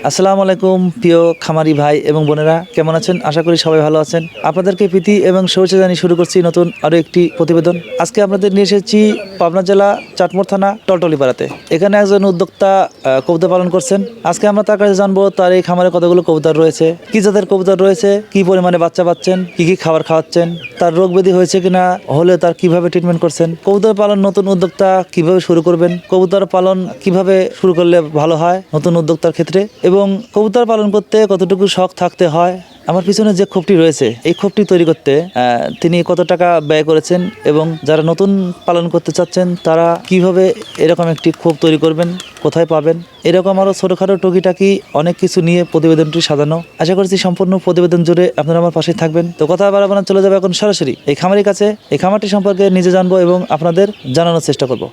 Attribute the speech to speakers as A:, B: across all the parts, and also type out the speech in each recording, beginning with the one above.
A: আসসালামু আলাইকুম প্রিয় খামারি ভাই এবং বোনেরা, কেমন আছেন? আশা করি সবাই ভালো আছেন। আপনাদেরকে প্রীতি এবং শুভেচ্ছা জানিয়ে শুরু করছি নতুন আরও একটি প্রতিবেদন। আজকে আপনাদের নিয়ে এসেছি পাবনা জেলা চাটমোড় থানা টলটলিপাড়াতে। এখানে একজন উদ্যোক্তা কবুতর পালন করছেন। আজকে আমরা তার কাছে জানবো তার এই খামারে কতগুলো কবুতর রয়েছে, কি জাতের কবুতর রয়েছে, কি পরিমাণে বাচ্চা পাচ্ছেন, কি কি খাবার খাওয়াচ্ছেন, তার রোগ ব্যাধি হয়েছে কিনা, হলে তার কিভাবে ট্রিটমেন্ট করছেন, কবুতর পালন নতুন উদ্যোক্তা কিভাবে শুরু করবেন, কবুতর পালন কিভাবে শুরু করলে ভালো হয় নতুন উদ্যোক্তার ক্ষেত্রে, এবং কবুতর পালন করতে কতটুকু শখ থাকতে হয়। আমার পিছনে যে খোপটি রয়েছে এই খোপটি তৈরি করতে তিনি কত টাকা ব্যয় করেছেন এবং যারা নতুন পালন করতে চাচ্ছেন তারা কিভাবে এরকম একটি খোপ তৈরি করবেন, কোথায় পাবেন, এরকম আরও ছোটোখাটো টুকিটাকি অনেক কিছু নিয়ে প্রতিবেদনটি সাজানো। আশা করছি সম্পূর্ণ প্রতিবেদন জুড়ে আপনারা আমার পাশে থাকবেন। তো কথা বাড়াবো না, চলে যাবে এখন সরাসরি এই খামারের কাছে। এই খামারটি সম্পর্কে নিজে জানবো এবং আপনাদের জানানোর চেষ্টা করব।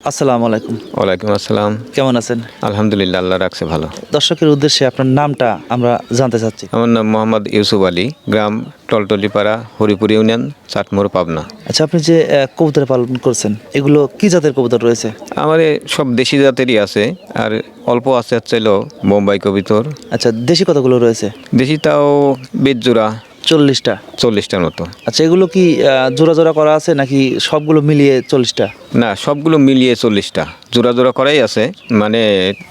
A: আসসালামু আলাইকুম।
B: ওয়ালাইকুম আসসালাম।
A: কেমন আছেন?
B: আলহামদুলিল্লাহ, আল্লাহ রাখছে ভালো।
A: দর্শকের উদ্দেশ্যে আপনার নামটা আমরা জানতে চাচ্ছি।
B: আমার নাম মোহাম্মদ ইউসুফ আলী, গ্রাম টলটলিপাড়া, হরিপুর ইউনিয়ন, চাটমোড়, পাবনা।
A: আচ্ছা, আপনি যে কবুতর পালন করছেন এগুলো কি জাতের কবুতর রয়েছে?
B: আমার সব দেশি জাতেরই আছে, আর অল্প আছে হচ্ছে বোম্বাই কবিতর।
A: আচ্ছা, দেশি কতগুলো রয়েছে?
B: দেশি তাও 20 জোড়া,
A: 40টা।
B: 40টার মতো।
A: আচ্ছা, এগুলো কি জোড়া জোড়া করা আছে নাকি সবগুলো মিলিয়ে 40টা?
B: না, সবগুলো মিলিয়ে 40টা, জোড়া জোড়া করাই আছে, মানে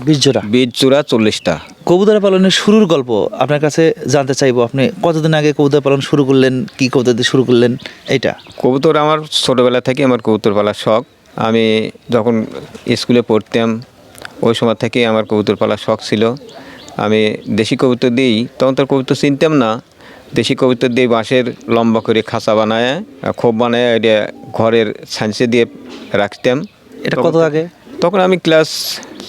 A: 20 জোড়া।
B: 20 জোড়া 40টা।
A: কবুতর পালনের শুরুর গল্প আপনার কাছে জানতে চাইবো। আপনি কতদিন আগে কবুতর পালন শুরু করলেন, কি কবুতর দিয়ে শুরু করলেন? এইটা
B: কবুতর আমার ছোটোবেলা থেকে আমার কবুতর পালার শখ। আমি যখন স্কুলে পড়তাম ওই সময় থেকেই আমার কবুতর পালার শখ ছিল। আমি দেশি কবুতর দিই, তখন তো কবুতর চিনতাম না, দেশি কবুতর দিয়ে বাঁশের লম্বা করে খাঁচা বানায়, খোপ বানায়, এটা ঘরের ছাঁচে দিয়ে রাখতাম।
A: এটা কত আগে?
B: তখন আমি ক্লাস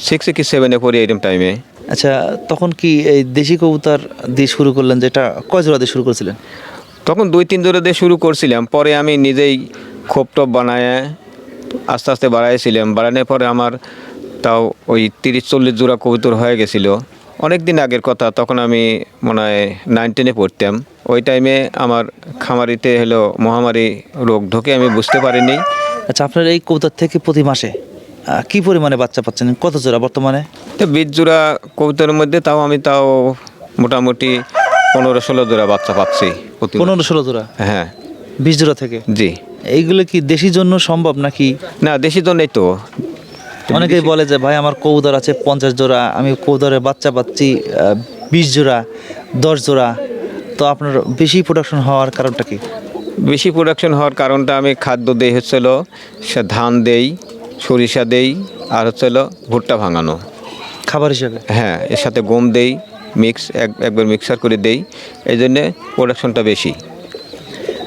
B: 6 কি 7-এ পড়ি, এরকম টাইমে।
A: আচ্ছা, তখন কি এই দেশি কবুতর দিয়ে শুরু করলেন? যেটা কয় জোড়া দিয়ে শুরু করেছিলেন?
B: তখন 2-3 জোড়া দিয়ে শুরু করছিলাম, পরে আমি নিজেই খোপ টপ বানায় আস্তে আস্তে বাড়াইছিলাম। বাড়ানোর পরে আমার তাও ওই 30-40 জোড়া কবুতর হয়ে গেছিলো। অনেক দিন আগের কথা, তখন আমি মনে হয় 9-10-এ পড়তাম। ওই টাইমে আমার খামারিতে মহামারী রোগ ঢোকে, আমি বুঝতে পারিনি।
A: আচ্ছা, আপনার এই কবুতর থেকে প্রতি মাসে কি পরিমাণে বাচ্চা পাচ্ছেন? কত জোড়া বর্তমানে?
B: তো 20 জোড়া কবুতরের মধ্যে তাও মোটামুটি 15-16 জোড়া বাচ্চা পাচ্ছি প্রতি।
A: 15-16 জোড়া?
B: হ্যাঁ,
A: 20 জোড়া থেকে?
B: জি।
A: এইগুলো কি দেশির জন্য সম্ভব নাকি?
B: না, দেশি তো নেই তো।
A: অনেকেই বলে যে ভাই আমার কবুতর আছে 50 জোড়া, আমি কবুতরের বাচ্চা পাচ্ছি 20 জোড়া, 10 জোড়া। তো আপনার বেশি প্রোডাকশন হওয়ার কারণটা কি?
B: বেশি প্রোডাকশন হওয়ার কারণটা, আমি খাদ্য দেই সে ধান দেই, সরিষা দেই, আর ভুট্টা ভাঙানো
A: খাবার হিসেবে?
B: হ্যাঁ, এর সাথে গম দেই, একবার মিক্সার করে দেই, এই জন্যে প্রোডাকশনটা বেশি।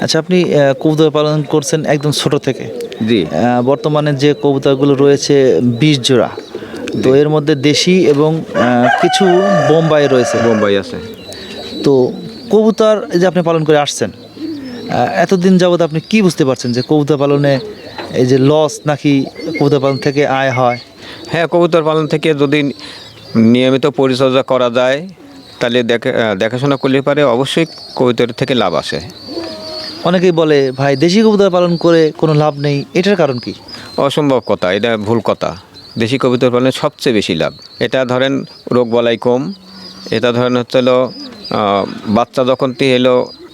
A: আচ্ছা, আপনি কবুতর পালন করছেন একদম ছোট থেকে।
B: জি।
A: বর্তমানে যে কবুতরগুলো রয়েছে 20 জোড়া, তো এর মধ্যে দেশি এবং কিছু বোম্বাই রয়েছে।
B: বোম্বাই আছে।
A: তো কবুতর যে আপনি পালন করে আসছেন, এতদিন যাবত আপনি কি বুঝতে পারছেন যে কবুতর পালনে এই যে লস নাকি কবুতর পালন থেকে আয় হয়?
B: হ্যাঁ, কবুতর পালন থেকে যদি নিয়মিত পরিচর্যা করা যায় তাহলে দেখাশোনা করলে পারে অবশ্যই কবুতর থেকে লাভ আসে।
A: অনেকেই বলে ভাই দেশি কবুতর পালন করে কোনো লাভ নেই, এটার কারণ কি?
B: অসম্ভব কথা, এটা ভুল কথা। দেশি কবুতর পালনে সবচেয়ে বেশি লাভ। এটা ধরেন রোগ বালাই কম, এটা ধরেন বাচ্চা যখন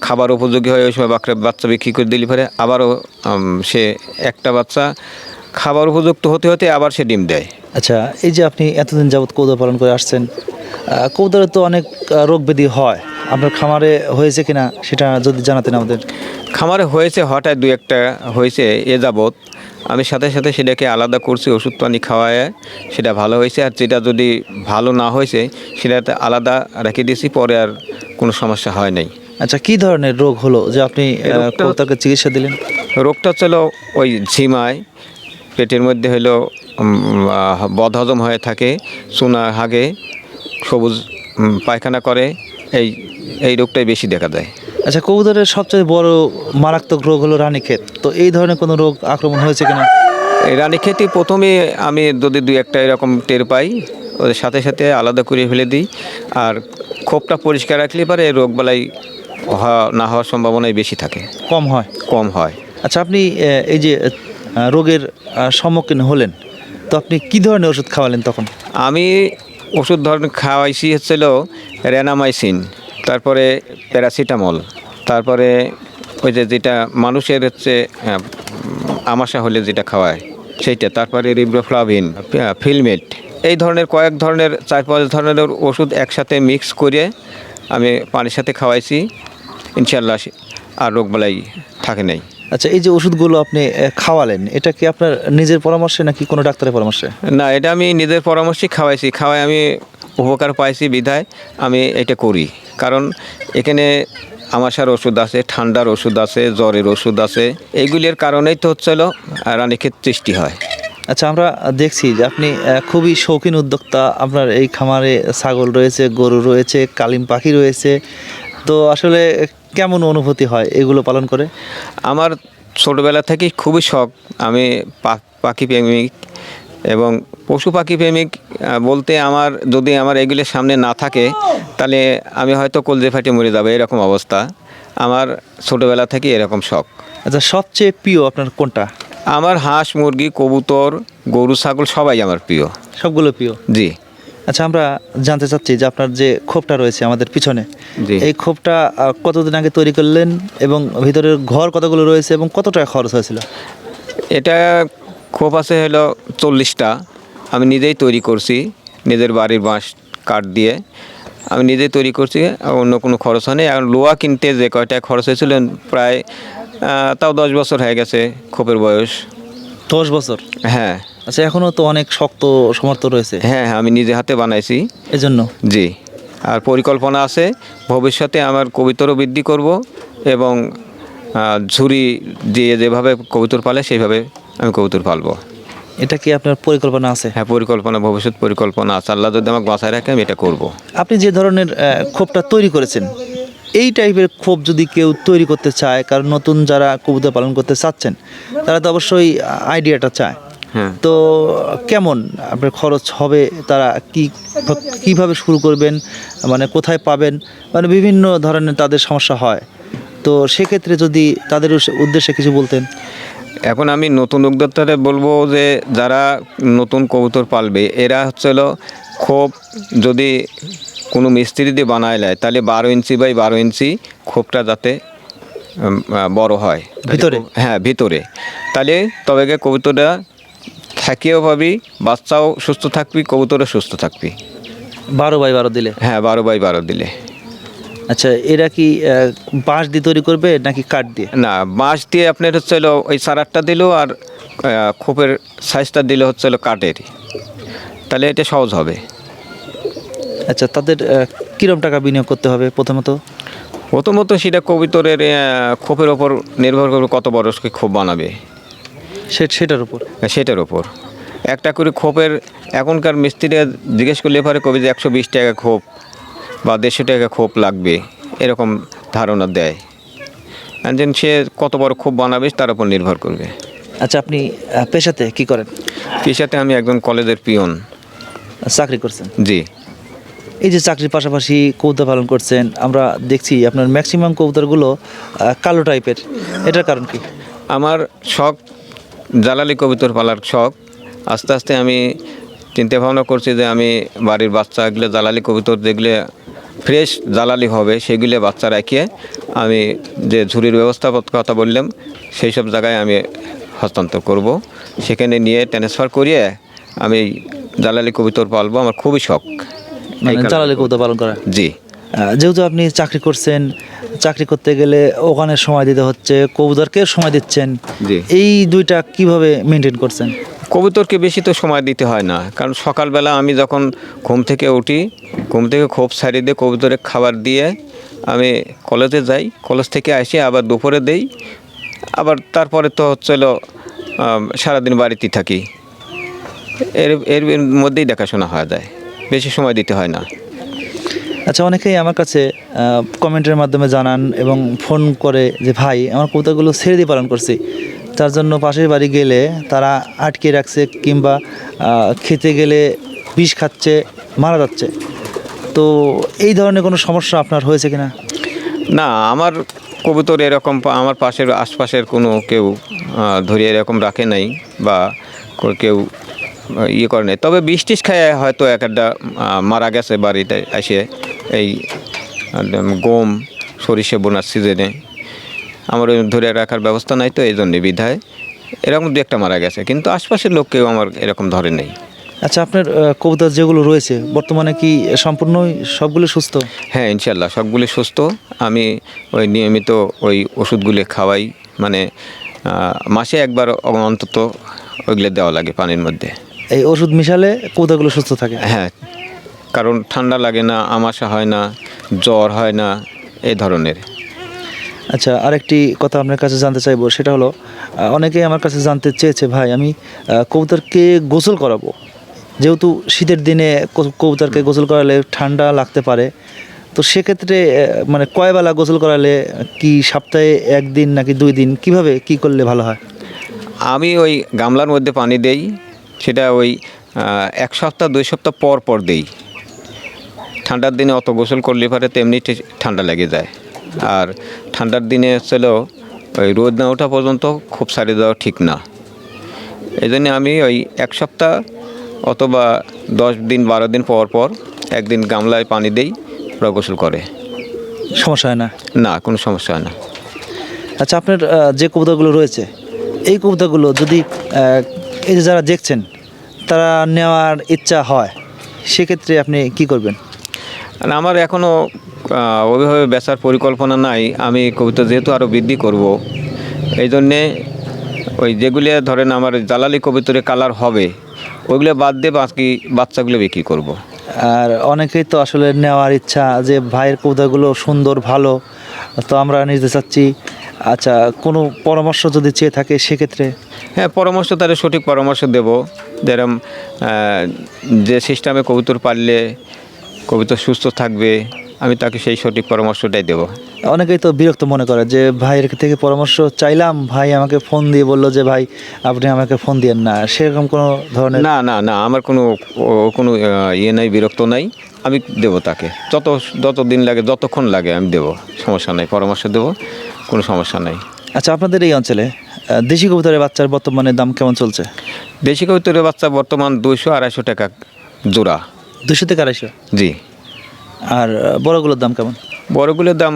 B: খাবার উপযোগী হয় ওই সময় বাচ্চা বিক্রি করে দিলে পরে আবারও সে একটা বাচ্চা খাবার উপযুক্ত হতে হতে আবার সে ডিম দেয়।
A: আচ্ছা, এই যে আপনি এতদিন যাবত কবুতর পালন করে আসছেন, কবুতরের তো অনেক রোগ ব্যাধি হয়, আপনার খামারে হয়েছে কিনা সেটা যদি জানাতেন আমাদের।
B: খামারে হয়েছে, হঠাৎ 2-1টা হয়েছে এ যাবৎ। আমি সাথে সাথে সেটাকে আলাদা করছি, ওষুধ পানি খাওয়ায় সেটা ভালো হয়েছে। আর যেটা যদি ভালো না হয়েছে সেটাতে আলাদা রেখে দিয়েছি, পরে আর কোনো সমস্যা হয় নাই।
A: আচ্ছা, কি ধরনের রোগ হলো যে আপনি কবুতরকে চিকিৎসা দিলেন?
B: রোগটা ওই ঝিমায়, পেটের মধ্যে বদহজম হয়ে থাকে, চুনা হাগে, সবুজ পায়খানা করে, এই রোগটাই বেশি দেখা যায়।
A: আচ্ছা, কবুতরের সবচেয়ে বড় মারাত্মক রোগ হলো রানীক্ষেত। তো এই ধরনের কোনো রোগ আক্রমণ হয়েছে কিনা?
B: এই রানীক্ষেতই প্রথমে আমি যদি 2-1টা এরকম টের পাই, ওদের সাথে সাথে আলাদা করে ফেলে দিই। আর খোপটা পরিষ্কার রাখলে পারে রোগবালাই না হওয়ার সম্ভাবনাই বেশি থাকে,
A: কম হয়।
B: কম হয়।
A: আচ্ছা, আপনি এই যে রোগের সম্মুখীন হলেন, তো আপনি কি ধরনের ওষুধ খাওয়ালেন তখন?
B: আমি ওষুধ ধরনের খাওয়াইছি হচ্ছিল রেনামাইসিন, তারপরে প্যারাসিটামল, তারপরে ওই যে যেটা মানুষের হচ্ছে আমাশা হলে যেটা খাওয়ায় সেইটা, তারপরে রিব্রোফ্লাভিন, ফিলমেট, এই ধরনের কয়েক ধরনের 4-5 ধরনের ওষুধ একসাথে মিক্স করে আমি পানির সাথে খাওয়াইছি। ইনশাল্লাহ আর রোগবালাই থাকে নাই।
A: আচ্ছা, এই যে ওষুধগুলো আপনি খাওয়ালেন, এটা কি আপনার নিজের পরামর্শে নাকি কোনো ডাক্তারের পরামর্শে?
B: না, এটা আমি নিজের পরামর্শেই খাওয়াইছি, খাওয়াই আমি উপকার পাইছি বিধায় আমি এটা করি। কারণ এখানে আমাশার ওষুধ আছে, ঠান্ডার ওষুধ আছে, জ্বরের ওষুধ আছে, এইগুলির কারণেই তো হচ্ছিল রানীক্ষেত সৃষ্টি হয়।
A: আচ্ছা, আমরা দেখছি যে আপনি খুবই শৌখিন উদ্যোক্তা। আপনার এই খামারে ছাগল রয়েছে, গরু রয়েছে, কালিম পাখি রয়েছে। তো আসলে কেমন অনুভূতি হয় এগুলো পালন করে?
B: আমার ছোটোবেলা থেকেই খুবই শখ, আমি পাখি প্রেমিক এবং পশু পাখি প্রেমিক বলতে আমার যদি আমার এগুলোর সামনে না থাকে তাহলে আমি হয়তো কলজে ফাটিয়ে মরে যাবে, এরকম অবস্থা। আমার ছোটোবেলা থেকে এরকম শখ।
A: আচ্ছা, সবচেয়ে প্রিয় আপনার কোনটা?
B: আমার হাঁস, মুরগি, কবুতর, গরু, ছাগল সবাই আমার প্রিয়।
A: সবগুলো প্রিয়?
B: জি।
A: আচ্ছা, আমরা জানতে চাচ্ছি যে আপনার যে খোপটা রয়েছে আমাদের পিছনে,
B: জি।
A: এই খোপটা কতদিন আগে তৈরি করলেন এবং ভিতরের ঘর কতগুলো রয়েছে এবং কত টাকা খরচ হয়েছিল?
B: এটা খোপ আছে হলো 40টা, আমি নিজেই তৈরি করছি, নিজের বাড়ির বাঁশ কাঠ দিয়ে আমি নিজেই তৈরি করছি, অন্য কোনো খরচ হয়নি। এখন লোহা কিনতে যে কয়টা খরচ হয়েছিল প্রায় তাও 10 বছর হয়ে গেছে খোপের বয়স।
A: 10 বছর?
B: হ্যাঁ।
A: আচ্ছা, এখনও তো অনেক শক্ত সমর্থ রয়েছে।
B: হ্যাঁ, আমি নিজে হাতে বানাইছি
A: এজন্য?
B: জি। আর পরিকল্পনা আছে ভবিষ্যতে আমার কবুতরও বৃদ্ধি করব এবং ঝুড়ি দিয়ে যেভাবে কবুতর পালে সেইভাবে আমি কবুতর পালবো।
A: এটা কি আপনার পরিকল্পনা আছে?
B: হ্যাঁ, পরিকল্পনা, ভবিষ্যৎ পরিকল্পনা আছে। আল্লাহ যদি আমাকে বাঁচায় রাখে আমি এটা করব।
A: আপনি যে ধরনের খোপটা তৈরি করেছেন, এই টাইপের খোপ যদি কেউ তৈরি করতে চায়, কারণ নতুন যারা কবুতর পালন করতে চাচ্ছেন তারা তো অবশ্যই আইডিয়াটা চায়।
B: হ্যাঁ।
A: তো কেমন আপনার খরচ হবে, তারা কিভাবে শুরু করবেন, মানে কোথায় পাবেন, মানে বিভিন্ন ধরনের তাদের সমস্যা হয়। তো সেক্ষেত্রে যদি তাদের উদ্দেশ্যে কিছু বলতেন।
B: এখন আমি নতুন উদ্যোক্তাদের বলবো যে যারা নতুন কবুতর পালবে এরা হচ্ছিল খোপ যদি কোনো মিস্ত্রি দিয়ে বানায় নেয় তাহলে 12 ইঞ্চি বাই 12 ইঞ্চি খোপটা যাতে বড় হয়
A: ভিতরে?
B: হ্যাঁ, ভিতরে। তাহলে তবে কবুতরটা থাকিও পাবি, বাচ্চাও সুস্থ থাকবি, কবুতরও সুস্থ থাকবি।
A: 12x12 দিলে?
B: হ্যাঁ, 12x12 দিলে।
A: আচ্ছা, এরা কি বাঁশ দিয়ে তৈরি করবে নাকি কাঠ দিয়ে?
B: না, বাঁশ দিয়ে আপনার হচ্ছিল ওই চারারটা দিল আর খোপের সাইজটা দিলে হচ্ছিল কাঠের, তাহলে এটা সহজ হবে।
A: আচ্ছা, তাদের কীরকম টাকা বিনিয়োগ করতে হবে প্রথমত?
B: প্রথমত সেটা কবুতরের খোপের ওপর নির্ভর করবে কত বড় খোপ বানাবে
A: সেটার উপর?
B: সেটার ওপর। একটা করে খোপের এখনকার মিস্ত্রিরা জিজ্ঞেস করলে পারে কবি যে 120 টাকা খোপ বা 150 টাকা খোপ লাগবে, এরকম ধারণা দেয়। যেন সে কত বড় খোপ বানাবে তার উপর নির্ভর করবে।
A: আচ্ছা, আপনি পেশাতে কি করেন?
B: পেশাতে আমি একজন কলেজের পিয়ন।
A: চাকরি করছেন?
B: জি।
A: এই যে চাকরির পাশাপাশি কবুতর পালন করছেন, আমরা দেখছি আপনার ম্যাক্সিমাম কবুতরগুলো কালো টাইপের, এটার কারণ কি?
B: আমার শখ জালালি কবুতর পালার শখ। আস্তে আস্তে আমি চিন্তা ভাবনা করছি যে আমি বাড়ির বাচ্চাগুলো জালালি কবুতর যেগুলো ফ্রেশ জালালি হবে সেগুলো বাচ্চা রাখিয়ে আমি যে ঝুড়ির ব্যবস্থা কথা বললাম সেই সব জায়গায় আমি হস্তান্তর করব, সেখানে নিয়ে ট্রান্সফার করিয়ে আমি জালালি কবুতর পালবো। আমার খুবই শখ
A: জালালি কবুতর পালন করা।
B: জি।
A: যেহেতু আপনি চাকরি করছেন, চাকরি করতে গেলে ওখানে সময় দিতে হচ্ছে, কবুতরকে সময় দিচ্ছেন,
B: জি।
A: এই দুইটা কিভাবে মেনটেন করছেন?
B: কবুতরকে বেশি তো সময় দিতে হয় না, কারণ সকালবেলা আমি যখন ঘুম থেকে উঠি, ঘুম থেকে খোপ ছাড়িয়ে দিয়ে কবুতরের খাবার দিয়ে আমি কলেজে যাই, কলেজ থেকে আসি আবার দুপুরে দেই, আবার তারপরে তো হচ্ছিল সারাদিন বাড়িতেই থাকি। এর মধ্যেই দেখাশোনা হয়ে যায়, বেশি সময় দিতে হয় না।
A: আচ্ছা, অনেকেই আমার কাছে কমেন্টের মাধ্যমে জানান এবং ফোন করে যে ভাই আমার কবুতরগুলো ছেড়ে দিয়ে পালন করছি, তার জন্য পাশের বাড়ি গেলে তারা আটকে রাখছে কিংবা খেতে গেলে বিষ খাচ্ছে, মারা যাচ্ছে। তো এই ধরনের কোনো সমস্যা আপনার হয়েছে কিনা?
B: না, আমার কবুতর এরকম আমার পাশের আশপাশের কোনো কেউ ধরিয়ে এরকম রাখে নাই বা কেউ ইয়ে করে নাই। তবে বিষ টিষ খায় হয়তো এক একটা মারা গেছে বাড়িতে এসে এই গম সরিষে বোনার সিজনে। আমার ওই ধরে রাখার ব্যবস্থা নাই, তো এই জন্যে বিধায় এরকম দু একটা মারা গেছে, কিন্তু আশপাশের লোক কেউ আমার এরকম ধরে নেই।
A: আচ্ছা, আপনার কবুতর যেগুলো রয়েছে বর্তমানে কি সম্পূর্ণই সবগুলো সুস্থ?
B: হ্যাঁ, ইনশাল্লাহ সবগুলি সুস্থ। আমি ওই নিয়মিত ওই ওষুধগুলি খাওয়াই, মানে মাসে একবার অন্তত ওইগুলো দেওয়া লাগে পানির মধ্যে।
A: এই ওষুধ মিশালে কবুতরগুলো সুস্থ থাকে?
B: হ্যাঁ, কারণ ঠান্ডা লাগে না, আমাশা হয় না, জ্বর হয় না, এই ধরনের।
A: আচ্ছা, আরেকটি কথা আপনার কাছে জানতে চাইবো, সেটা হলো অনেকেই আমার কাছে জানতে চেয়েছে, ভাই আমি কবুতরকে গোসল করাবো, যেহেতু শীতের দিনে কবুতরকে গোসল করালে ঠান্ডা লাগতে পারে, তো সেক্ষেত্রে মানে কয় বেলা গোসল করালে, কি সপ্তাহে একদিন নাকি 2 দিন, কিভাবে কি করলে ভালো হয়?
B: আমি ওই গামলার মধ্যে পানি দেই, সেটা ওই 1 সপ্তাহ 2 সপ্তাহ পর পর দেই। ঠান্ডার দিনে অত গোসল করলে পরে তেমনি ঠান্ডা লেগে যায়। আর ঠান্ডার দিনে ছিল ওই রোদ না ওঠা পর্যন্ত খুব সারিয়ে দেওয়া ঠিক না। এই জন্য আমি ওই 1 সপ্তাহ অথবা 10 দিন 12 দিন পর পর একদিন গামলায় পানি দেই, ওরা গোসল করে।
A: সমস্যা হয় না?
B: না, কোনো সমস্যা হয় না।
A: আচ্ছা, আপনার যে কবুতরগুলো রয়েছে, এই কবুতরগুলো যদি এই যে যারা দেখছেন তারা নেওয়ার ইচ্ছা হয়, সেক্ষেত্রে আপনি কি করবেন?
B: আর আমার এখনও ওইভাবে বেচার পরিকল্পনা নাই। আমি কবুতর যেহেতু আরও বৃদ্ধি করব, এই জন্যে ওই যেগুলো ধরেন আমার জ্বালালি কবুতরে কালার হবে, ওইগুলো বাদ দিয়ে বাকি বাচ্চাগুলো বিক্রি করব।
A: আর অনেকেই তো আসলে নেওয়ার ইচ্ছা যে ভাইয়ের কবুতরগুলো সুন্দর ভালো, তো আমরা নিতে চাচ্ছি। আচ্ছা, কোনো পরামর্শ যদি চেয়ে থাকে সেক্ষেত্রে?
B: হ্যাঁ, পরামর্শ তাহলে সঠিক পরামর্শ দেব, যেরকম যে সিস্টেমে কবুতর পাললে কবুতর সুস্থ থাকবে, আমি তাকে সেই সঠিক পরামর্শটাই দেব।
A: অনেকেই তো বিরক্ত মনে করে যে ভাইয়ের থেকে পরামর্শ চাইলাম, ভাই আমাকে ফোন দিয়ে বললো যে ভাই আপনি আমাকে ফোন দিয়েন না, সেরকম কোনো ধরনের?
B: না না না, আমার কোনো কোনো ইয়ে নাই, বিরক্ত নাই। আমি দেবো তাকে যত দিন লাগে, যতক্ষণ লাগে আমি দেবো, সমস্যা নাই, পরামর্শ দেবো, কোনো সমস্যা নাই।
A: আচ্ছা, আপনাদের এই অঞ্চলে দেশি কবুতরের বাচ্চার বর্তমানে দাম কেমন চলছে?
B: দেশি কবুতরের বাচ্চা বর্তমান 200-250 টাকা জোড়া।
A: 200 থেকে 250?
B: জি।
A: আর বড়গুলোর দাম কেমন?
B: বড়গুলোর দাম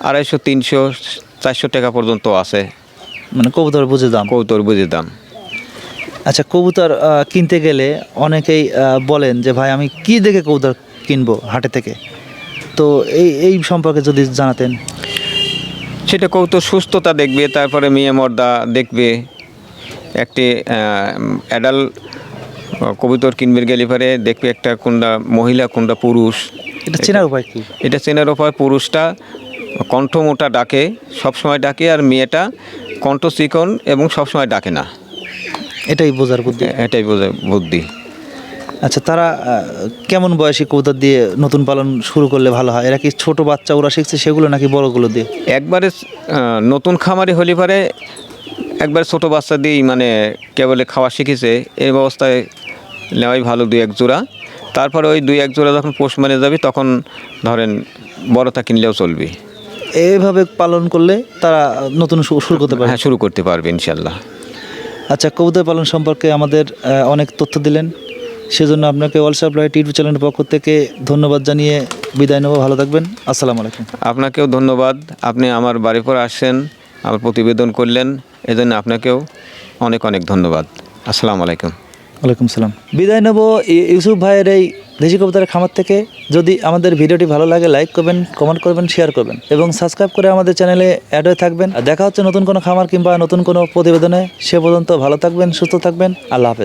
B: 250, 300, 400 টাকা পর্যন্ত আছে।
A: মানে কবুতর বুঝে দাম?
B: কবুতর বুঝে দাম।
A: আচ্ছা, কবুতর কিনতে গেলে অনেকেই বলেন যে ভাই আমি কি দেখে কবুতর কিনবো হাটে থেকে, তো এই সম্পর্কে যদি জানাতেন।
B: সেটা কবুতর সুস্থতা দেখবে, তারপরে মেয়ে মর্দা দেখবে। একটি অ্যাডাল কবুতর কিনবে গেলে পরে দেখবে একটা কোনটা মহিলা কোনটা পুরুষ।
A: এটা চেনার উপায় কি?
B: এটা চেনার উপায়, পুরুষটা কণ্ঠ মোটা ডাকে, সবসময় ডাকে, আর মেয়েটা কণ্ঠ চিকন এবং সবসময় ডাকে না।
A: এটাই বোঝার বুদ্ধি?
B: এটাই বোঝে বুদ্ধি।
A: আচ্ছা, তারা কেমন বয়সী কবুতর দিয়ে নতুন পালন শুরু করলে ভালো হয়? এরা কি ছোট বাচ্চা ওরা শিখছে সেগুলো, নাকি বড়গুলো দিয়ে?
B: একবারে নতুন খামারি হলে পরে একবার ছোট বাচ্চা দিয়েই, মানে কেবলে খাওয়া শিখেছে এই অবস্থায় নেওয়াই ভালো 2-1 জোড়া। তারপরে ওই 2-1 জোড়া যখন পোষ মেনে যাবে তখন ধরেন বড়টা কিনলেও চলবে।
A: এইভাবে পালন করলে তারা নতুন শুরু করতে পারে?
B: হ্যাঁ, শুরু করতে পারবে ইনশাল্লাহ।
A: আচ্ছা, কবুতর পালন সম্পর্কে আমাদের অনেক তথ্য দিলেন, সেজন্য আপনাকে অল সাপ্লাই ইউটিউব চ্যানেলের পক্ষ থেকে ধন্যবাদ জানিয়ে বিদায় নেব। ভালো থাকবেন। আসসালামু আলাইকুম।
B: আপনাকেও ধন্যবাদ। আপনি আমার বাড়ির পর আসছেন, আমার প্রতিবেদন করলেন, এজন্য আপনাকেও অনেক অনেক ধন্যবাদ। আসসালামু আলাইকুম।
A: ওয়ালাইকুম সালাম। বিদায় নেব ইউসুফ ভাইয়ের এই দেশি কবুতরের খামার থেকে। যদি আমাদের ভিডিওটি ভালো লাগে লাইক করবেন, কমেন্ট করবেন, শেয়ার করবেন এবং সাবস্ক্রাইব করে আমাদের চ্যানেলে অ্যাড হয়ে থাকবেন। আর দেখা হচ্ছে নতুন কোনো খামার কিংবা নতুন কোনো প্রতিবেদনে। সে পর্যন্ত ভালো থাকবেন, সুস্থ থাকবেন। আল্লাহ হাফেজ।